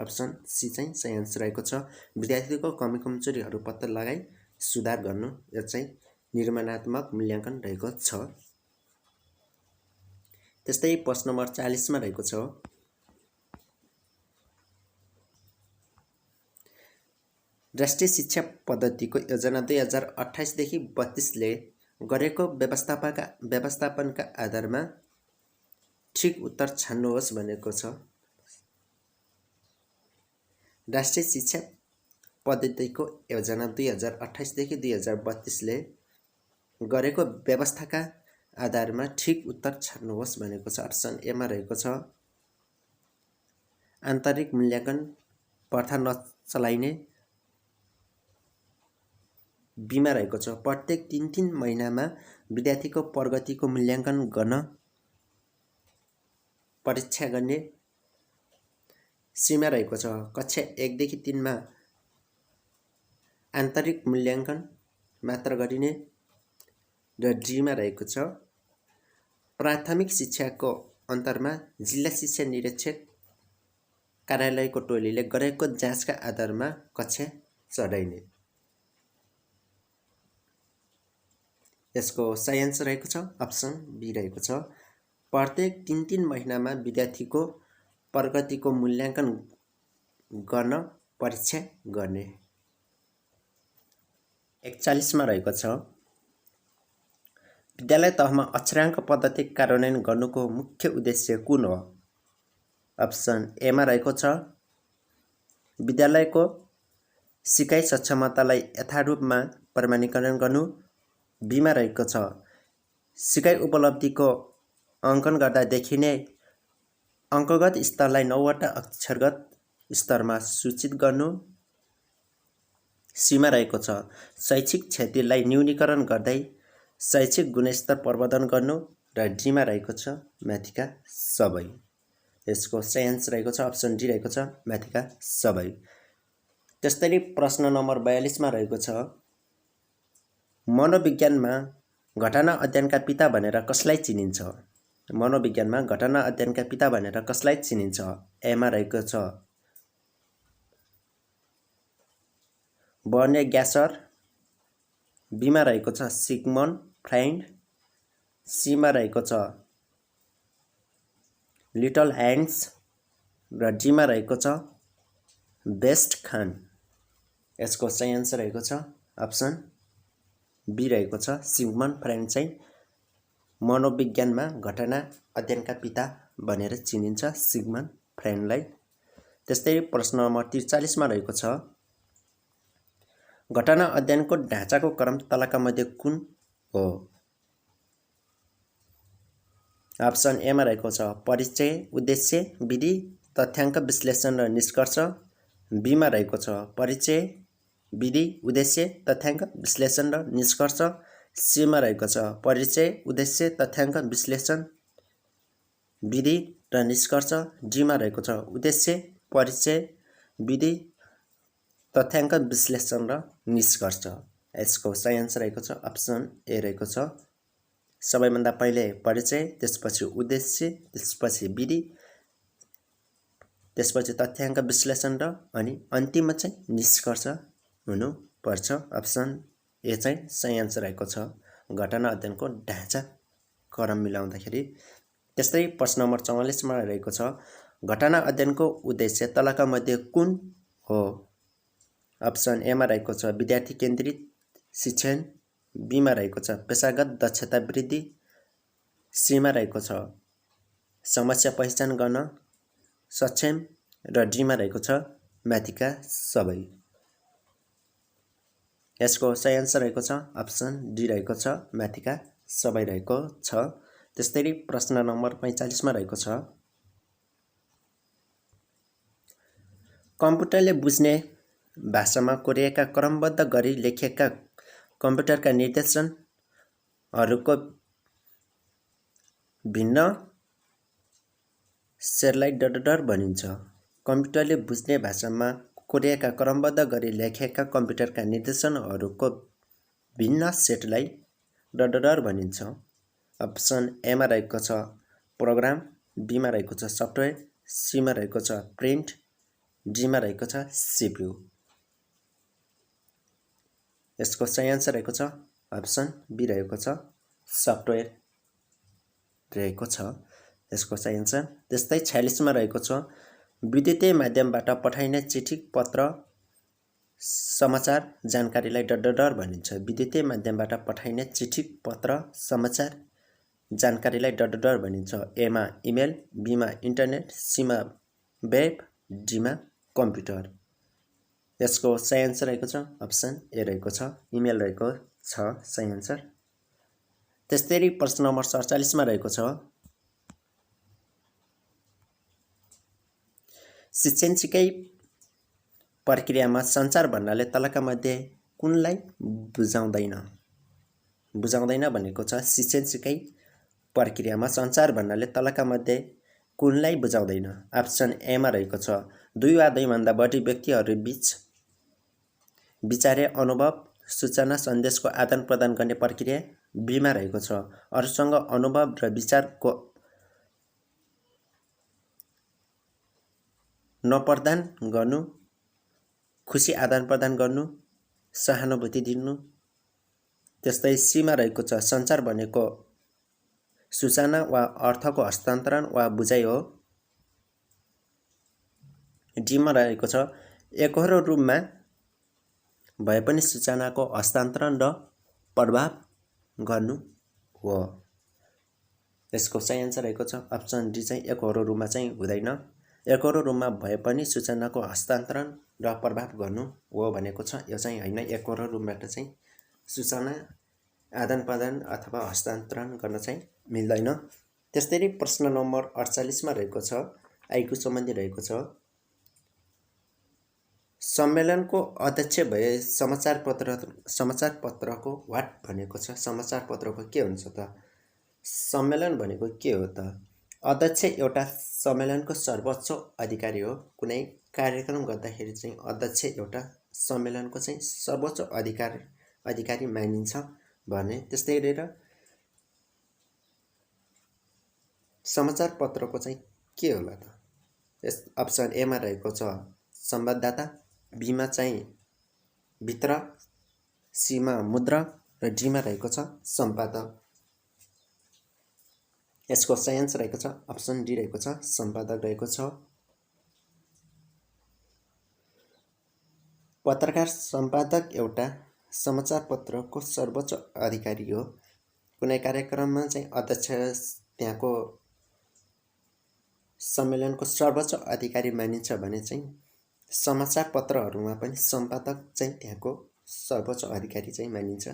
अप्सन सी चाहिँ सही आन्सर रहेको छ। विद्यार्थीको कमी कमजोरीहरू पत्ता लगाई सुधार गर्नु, यो चाहिँ निर्माणात्मक मूल्याङ्कन रहेको छ। त्यस्तै प्रश्न नम्बर 40 मा रहेको छ, राष्ट्रिय शिक्षा पद्धतिको योजना 2028 देखि 32 ले गरेको व्यवस्थापनका आधारमा ठिक उत्तर छान्नुहोस् भनेको छ। राष्ट्रिय शिक्षा पद्धतिको योजना 2028 देखि 2032 ले गरेको व्यवस्थाका आधारमा ठिक उत्तर छान्नुहोस् भनेको छ। अप्सन ए मा रहेको छ आन्तरिक मूल्याङ्कन प्रथा नचलाइने। बीमा रहेको छ प्रत्येक 3 महिनामा विद्यार्थीको प्रगतिको मूल्याङ्कन गर्न परीक्षा गर्ने। सीमा रहेको छ कक्षा 1 देखि 3 मा आन्तरिक मूल्याङ्कन मात्र गरिने। र डीमा रहेको छ प्राथमिक शिक्षाको अन्तरमा जिल्ला शिक्षा निरीक्षक कार्यालयको टोलीले गरेको जाँचका आधारमा कक्षा चढाइने। यसको सही आन्सर रहेको छ अप्सन बी रहेको छ। प्रत्येक 3 महिनामा विद्यार्थीको प्रगतिको मूल्याङ्कन गर्न परीक्षा गर्ने। 41 मा रहेको छ विद्यालय तहमा अक्षराङ्क पद्धति कार्यान्वयन गर्नुको मुख्य उद्देश्य कुन हो? अप्सन ए मा रहेको छ विद्यालयको सिकाइ सक्षमतालाई यथारूपमा प्रमाणीकरण गर्नु। बीमा रहेको छ सिकाइ उपलब्धिको अङ्कन गर्दा देखिने अङ्कगत स्तरलाई 9वटा अक्षरगत स्तरमा सूचित गर्नु। सीमा रहेको छ शैक्षिक क्षतिलाई न्यूनीकरण गर्दै शैक्षिक गुणस्तर प्रवर्धन गर्नु। र डीमा रहेको छ माथिका सबै। यसको सही आन्सर रहेको छ अप्सन डी रहेको छ माथिका सबै। त्यस्तै प्रश्न नम्बर 42 मा रहेको छ मनोविज्ञानमा घटना अध्ययनका पिता भनेर कसलाई चिनिन्छ? मनोविज्ञानमा घटना अध्ययनका पिता भनेर कसलाई चिनिन्छ? ए मा रहेको छ बर्ने ग्यासर। बीमा रहेको छ सिगमन्ड फ्राइड। सीमा रहेको छ लिटल ह्यान्ड्स। र डीमा रहेको छ बेस्ट खान। यसको सही आन्सर रहेको छ अप्सन बी रहेको छ सिगमन्ड फ्राइड चाहिँ मनोविज्ञानमा घटना अध्ययनका पिता भनेर चिनिन्छ सिगमन्ड फ्राइडलाई। त्यस्तै प्रश्न नम्बर 43 मा रहेको छ घटना अध्ययनको ढाँचाको क्रम तलका मध्ये कुन हो? अप्सन ए मा रहेको छ परिचय, उद्देश्य, विधि, तथ्याङ्क विश्लेषण र निष्कर्ष। बीमा रहेको छ परिचय, विधि, उद्देश्य, तथ्याङ्क विश्लेषण र निष्कर्ष। सीमा रहेको छ परिचय, उद्देश्य, तथ्याङ्क विश्लेषण, विधि र निष्कर्ष। डीमा रहेको छ उद्देश्य, परिचय, विधि, तथ्याङ्क विश्लेषण र निष्कर्ष। यसको सही आन्सर रहेको छ अप्सन ए रहेको छ। सबैभन्दा पहिले परिचय, त्यसपछि उद्देश्य, त्यसपछि विधि, त्यसपछि तथ्याङ्क विश्लेषण र अनि अन्तिममा चाहिँ निष्कर्ष हुनु पर्छ। अप्सन ए चाहिँ सही आन्सर रहेको छ। घटना अध्ययनको ढाँचा क्रम मिलाउँदाखेरि। त्यस्तै प्रश्न नम्बर 44 मा रहेको छ, घटना अध्ययनको उद्देश्य तलका मध्ये कुन हो? अप्सन ए मा रहेको छ विद्यार्थी केन्द्रित शिक्षण, बी मा रहेको छ पेशागत दक्षता वृद्धि, सी मा रहेको छ समस्या पहिचान गर्न सक्षम र डी मा रहेको छ माथिका सबै। यसको सही आन्सर रहेको छ अप्सन डी रहेको छ, माथिका सबै रहेको छ। त्यस्तै प्रश्न नम्बर 45 मा रहेको छ, कम्प्युटरले बुझ्ने भाषामा कोरिएका क्रमबद्ध गरी लेखिएका कम्प्युटरका निर्देशनहरूको भिन्न सेटलाई डडर भनिन्छ। कम्प्युटरले बुझ्ने भाषामा कोरिएका क्रमबद्ध गरी लेखिएका कम्प्युटरका निर्देशनहरूको भिन्न सेटलाई डडर भनिन्छ। अप्सन ए मा रहेको छ प्रोग्राम, बी मा रहेको छ सफ्टवेयर, सी मा रहेको छ प्रिन्ट, डी मा रहेको छ सिपियु। यसको सही आन्सर रहेको छ अप्सन बी रहेको छ, सफ्टवेयर रहेको छ यसको सही आन्सर। त्यस्तै 46 मा रहेको छ, विद्युतीय माध्यमबाट पठाइने चिठी पत्र समाचार जानकारीलाई डडर भनिन्छ। विद्युतीय माध्यमबाट पठाइने चिठी पत्र समाचार जानकारीलाई डडर भनिन्छ। ए मा इमेल, बी मा इन्टरनेट, सी मा वेब, डी मा कम्प्युटर। यसको सही आन्सर रहेको छ अप्सन ए रहेको छ, इमेल रहेको छ सही आन्सर। त्यस्तै प्रश्न नम्बर 47 मा रहेको छ, शिक्षण सिकाइ प्रक्रियामा सञ्चार भन्नाले तलका मध्ये कुनलाई बुझाउँदैन? बुझाउँदैन भनेको छ शिक्षण सिकाइ प्रक्रियामा सञ्चार भन्नाले तलका मध्ये कुनलाई बुझाउँदैन? अप्सन ए मा रहेको छ दुई वा दुईभन्दा बढी व्यक्तिहरू बीच विचारे अनुभव सूचना सन्देशको आदान प्रदान गर्ने प्रक्रिया, बी मा रहेको छ अरूसँग अनुभव र विचारको नप्रदान गर्नु, खुसी आदान प्रदान गर्नु, सहानुभूति दिनु। त्यस्तै सी मा रहेको छ सञ्चार भनेको सूचना वा अर्थको हस्तान्तरण वा बुझाइ हो। डी मा रहेको छ एकहोरो रूपमा भए पनि सूचनाको हस्तान्तरण र प्रभाव गर्नु हो। यसको सही आन्सर रहेको छ अप्सन डी चाहिँ एकहोरो रूपमा चाहिँ हुँदैन। एकहोरो रूपमा भए पनि सूचनाको हस्तान्तरण र प्रभाव गर्नु हो भनेको छ, यो चाहिँ होइन। एकहोरो रूपबाट चाहिँ सूचना आदान प्रदान अथवा हस्तान्तरण गर्न चाहिँ मिल्दैन। त्यस्तै प्रश्न नम्बर 48 मा रहेको छ, आइक्यू सम्बन्धी रहेको छ, सम्मेलनको अध्यक्ष भए समाचारपत्रको वाट भनेको छ। समाचारपत्रको के हुन्छ त? सम्मेलन भनेको के हो त? अध्यक्ष एउटा सम्मेलनको सर्वोच्च अधिकारी हो। कुनै कार्यक्रम गर्दाखेरि चाहिँ अध्यक्ष एउटा सम्मेलनको चाहिँ सर्वोच्च अधिकारी मानिन्छ भने, त्यस्तै गरेर समाचारपत्रको चाहिँ के होला त? यस अप्सन ए मा रहेको छ संवाददाता, बी मा चाहिँ वितरक, सी मा मुद्रक र डी मा रहेको छ सम्पादक। यसको सही आन्सर रहेको छ अप्सन डी रहेको छ, सम्पादक रहेको छ। पत्रकार सम्पादक एउटा समाचारपत्रको सर्वोच्च अधिकारी हो। कुनै कार्यक्रममा चाहिँ अध्यक्ष त्यहाँको सम्मेलनको सर्वोच्च अधिकारी मानिन्छ भने चाहिँ समाचारपत्रहरूमा पनि सम्पादक चाहिँ त्यहाँको सर्वोच्च अधिकारी चाहिँ मानिन्छ।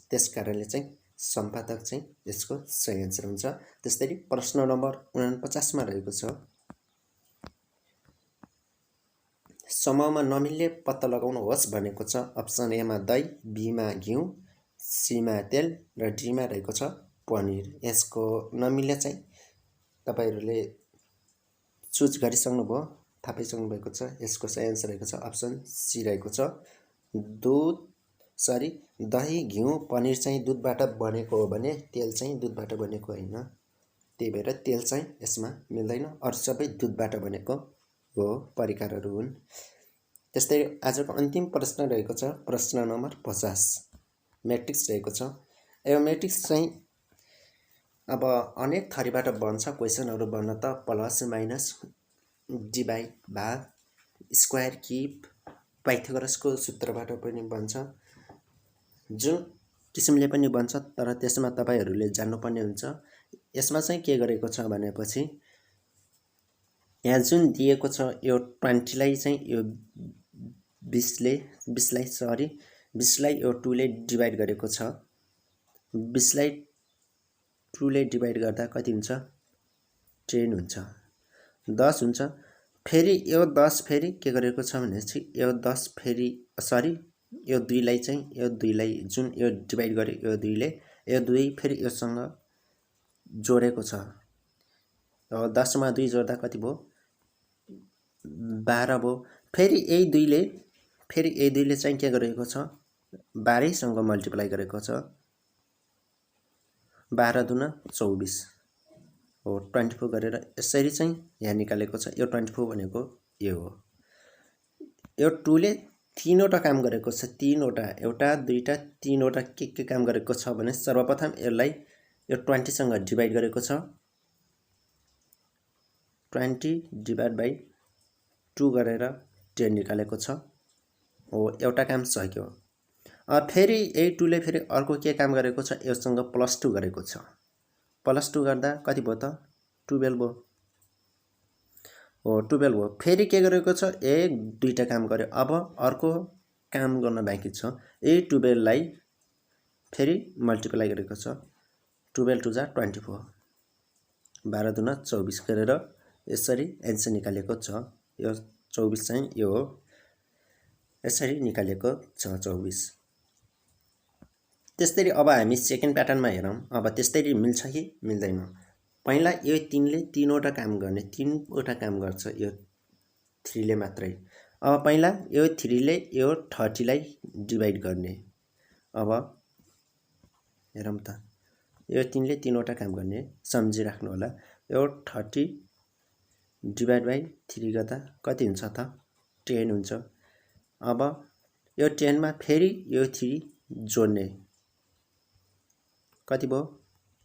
त्यस कारणले चाहिँ सम्पादक चाहिँ यसको सही आन्सर हुन्छ। त्यस्तै प्रश्न नम्बर 49 मा रहेको छ, समूहमा नमिल्ने पत्ता लगाउनुहोस् भनेको छ। अप्सन ए मा दही, बी मा घिउ, सी मा तेल र डी मा रहेको छ पनिर। यसको नमिल्ने चाहिँ तपाईहरूले चुज गरिसक्नुभयो, थाहा पाइसक्नु भएको छ। यसको सही आन्सर रहेको छ अप्सन सी रहेको छ। दही, घिउ, पनिर चाहिँ दुधबाट बनेको हो भने तेल चाहिँ दुधबाट बनेको होइन, त्यही भएर तेल चाहिँ यसमा मिल्दैन। अरू सबै दुधबाट बनेको हो, परिकारहरू हुन्। त्यस्तै आजको अन्तिम प्रश्न रहेको छ प्रश्न नम्बर 50 म्याट्रिक्स रहेको छ। यो म्याट्रिक्स चाहिँ अब अनेक थरीबाट बन्छ क्वेसनहरू बन्न त प्लस माइनस डिभाइड भाग स्क्वायर किप पाइथागोरसको सूत्रबाट पनि बन्छ, जुन किसिमले पनि बन्छ, तर त्यसमा तपाईहरूले जान्नुपर्ने हुन्छ। यसमा चाहिँ के गरेको छ भनेपछि यहाँ जुन दिएको छ यो 20 लाई चाहिँ यो 20 लाई यो 2 ले डिभाइड गरेको छ। 20 लाई 2 ले डिभाइड गर्दा कति हुन्छ 10 हुन्छ, 10 हुन्छ। फेरि यो 10 फेरि के गरेको छ भनेपछि यो 10 फेरि यो 2 लाई चाहिँ यो 2 लाई जुन यो डिभाइड गर्यो यो 2 ले यो 2 फेरि योसँग जोडेको छ। 10 मा 2 जोड्दा कति भयो 12 भयो। फेरि यही 2 ले चाहिँ के गरेको छ 12 सँग मल्टिप्लाई गरेको छ। 12 दुना 24 हो 24 गरेर यसरी चाहिँ यहाँ निकालेको छ। यो 24 भनेको यो हो। यो 2 ले तीनवटा काम गरेको छ, तीनवटा, एउटा दुईटा तीनवटा के काम गरेको छ भने सर्वप्रथम यसलाई यो 20 सँग डिभाइड गरेको छ। 20 डिभाइड बाइ 2 गरेर 10 निकालेको छ हो, एउटा काम सक्यो। फेरि यही 2 ले फेरि अर्को के काम गरेको छ योसँग +2 गरेको छ। +2 गर्दा कति भयो त 12 भयो हो, 12 भयो। फेरि के गरेको छ एक दुईटा काम गर्यो। अब अर्को काम गर्न बाँकी छ। यही 12 लाई फेरि मल्टिप्लाई गरेको छ। 12 2 जा 24, 12 दुना 24 गरेर यसरी एन्सर निकालेको छ। यो 24 चाहिँ यो हो, यसरी निकालेको छ 24। त्यसरी अब हामी सेकेन्ड प्याटर्नमा हेरौँ। अब त्यसरी मिल्छ कि मिल्दैन। पहिला यो 3 ले तीनवटा काम गर्ने, तीनवटा काम गर्छ यो 3 ले मात्रै। अब पहिला यो 3 ले यो 30 लाई डिभाइड गर्ने। अब हेरौँ त, यो 3 ले तीनवटा काम गर्ने सम्झिराख्नु होला। यो 30 डिभाइड बाइ 3 गर्दा कति हुन्छ त 10 हुन्छ। अब यो 10 मा फेरि यो 3 जोड्ने, कति भयो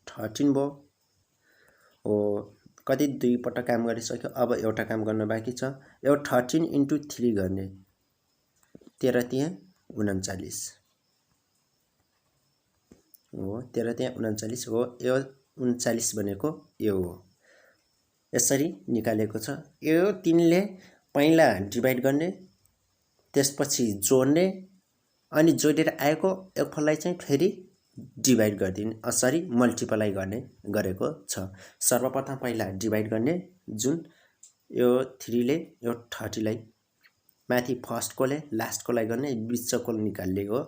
13 भयो हो। कति दुई पटक काम गरिसक्यो। अब एउटा काम गर्न बाँकी छ। यो 13 × 3 गर्ने, 13 तिहां 39 हो, 13 तिहां 39 हो। यो 39 भनेको यो हो, यसरी निकालेको छ। यो 3 ले पहिला डिभाइड गर्ने, त्यसपछि जोड्ने, अनि जोडेर आएको योगफललाई चाहिँ फेरि डिभाइड गरिदिने, मल्टिप्लाई गर्ने गरेको छ। सर्वप्रथम पहिला डिभाइड गर्ने, जुन यो 3 ले यो 30 लाई माथि फर्स्टकोले लास्टकोलाई गर्ने, बिचको निकाल्ने हो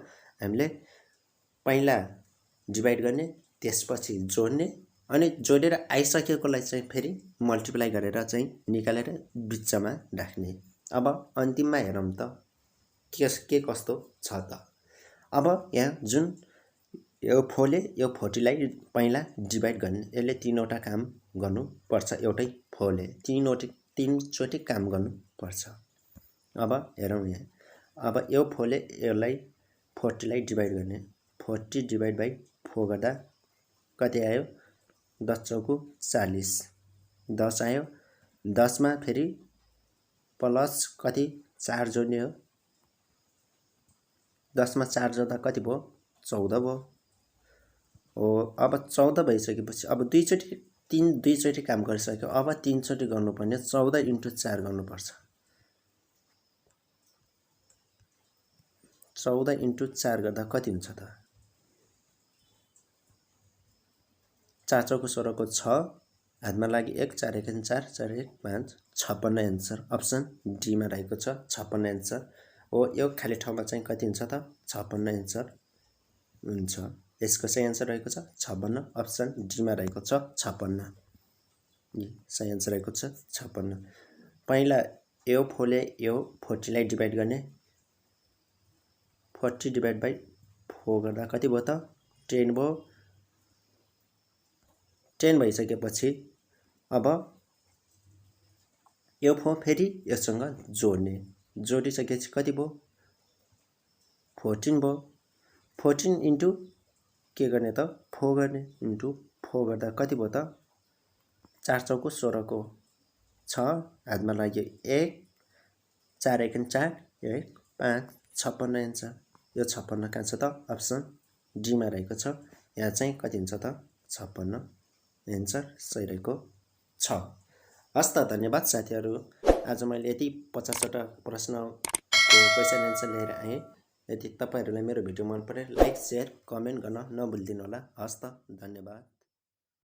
हामीले। पहिला डिभाइड गर्ने, त्यसपछि जोड्ने, अनि जोडेर आइसकेकोलाई चाहिँ फेरि मल्टिप्लाई गरेर चाहिँ निकालेर बिचमा राख्ने। अब अन्तिममा हेरौँ त के कस्तो छ त। अब यहाँ जुन यो 4 ले यो 40 लाई पहिला डिभाइड गर्ने, यसले तीनवटा काम गर्नुपर्छ। एउटै 4 ले तीनचोटि काम गर्नुपर्छ। अब हेरौँ यहाँ, अब यो 4 ले यसलाई 40 लाई डिभाइड गर्ने, 40 डिभाइड बाइ 4 गर्दा कति आयो 10 चौको 40, 10 आयो। 10 मा फेरि प्लस कति 4 जोड्ने हो। 10 मा 4 जोड्दा कति भयो 14 भयो हो। अब 14 भइसकेपछि अब दुईचोटि काम गरिसक्यो। अब तीनचोटि गर्नुपर्ने, 14 × 4 गर्नुपर्छ। 14 × 4 गर्दा कति हुन्छ त 4 चौको 16 को 6, हातमा लागि 1, 4 1 4, 4 1 5, 56 एन्सर अप्सन डी मा रहेको छ। 56 एन्सर हो। यो खाली ठाउँमा चाहिँ कति हुन्छ त 56 एन्सर हुन्छ। यसको सही एन्सर रहेको छ 56, अप्सन डी मा रहेको छ 56। सही एन्सर रहेको छ 56। पहिला यो 4 ले यो 40 लाई डिभाइड गर्ने, 40 डिभाइड बाइ 4 गर्दा कति भयो त 10 भयो। 10 भइसकेपछि अब यो 4 फेरि यससँग जोड्ने, जोडिसकेपछि कति भयो 14 भयो 14 इन्टु के गर्ने त 4 गर्ने इन्टु 4 गर्दा कति भयो त 4 चौको 16 को 6 हातमा लाग्यो 1 4 1 4 1 5 56 एन्सर यो 56 कहाँ छ त अप्सन डी मा रहेको छ यहाँ चाहिँ कति हुन्छ त 56 एन्सर सही रहेको छ हस् त धन्यवाद साथीहरु आज मैले यति 50 वटा प्रश्नको क्वेशन एन्सर लिएर आएँ यदि तपाईहरुलाई मेरो भिडियो मन परे लाइक शेयर कमेन्ट गर्न नभुल्दिनु होला हस् त धन्यवाद।